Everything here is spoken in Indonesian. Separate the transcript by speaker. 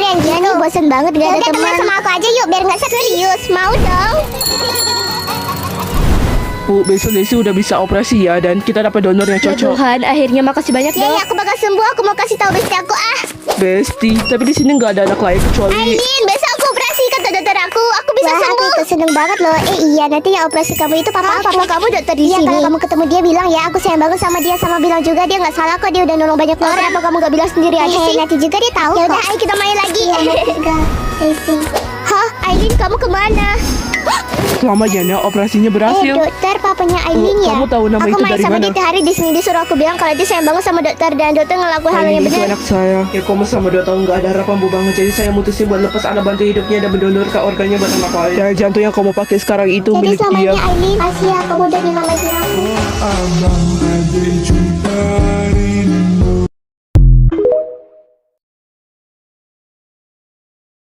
Speaker 1: yang gitu. Nih bosan banget gak ada teman. Sama aku aja yuk biar nggak serius. Mau dong.
Speaker 2: Bu, besok Lesti udah bisa operasi ya, dan kita dapat donor yang
Speaker 3: Ya
Speaker 2: cocok.
Speaker 3: Tuhan, akhirnya makasih banyak
Speaker 1: Ya,
Speaker 3: dok.
Speaker 1: ya aku bakal sembuh. Aku mau kasih tahu besti aku
Speaker 2: Besti, tapi di sini nggak ada anak lain kecuali.
Speaker 1: Aileen, besok aku operasi kata dokter aku. Aku bisa sembuh. Aku seneng banget loh. Iya, nanti yang operasi kamu itu papa aku. Papa kamu dokter di sini. Kalau kamu ketemu dia bilang ya, aku sayang banget sama dia, sama bilang juga dia nggak salah kok, dia udah nolong banyak orang. Kenapa kamu gak bilang sendiri aja sih? Nanti juga dia tahu. Ya udah, ayo kita main lagi. Hah, Aileen kamu kemana?
Speaker 2: Selamat ya, Nak, operasinya berhasil.
Speaker 1: Dokter, papanya Aileen ya.
Speaker 2: Kamu tahu nama
Speaker 1: aku
Speaker 2: itu
Speaker 1: main
Speaker 2: dari
Speaker 1: sama
Speaker 2: mana?
Speaker 1: dia tiap hari di sini, disuruh aku bilang kalau dia sayang banget sama dokter, dan dokter ngelakuin hal yang
Speaker 2: Ini itu
Speaker 1: benar.
Speaker 2: anak saya. Ya kamu sama 2 tahun nggak ada harapan bu banget, jadi saya mutusin buat lepas anak bantu hidupnya dan mendonorkan organnya buat anak lain. Dan jantung yang kamu pakai sekarang itu
Speaker 1: Jadi
Speaker 2: milik dia.
Speaker 1: selamanya Aileen, kasih ya kamu udah nyelamatin aku.
Speaker 4: Abang ada jumpa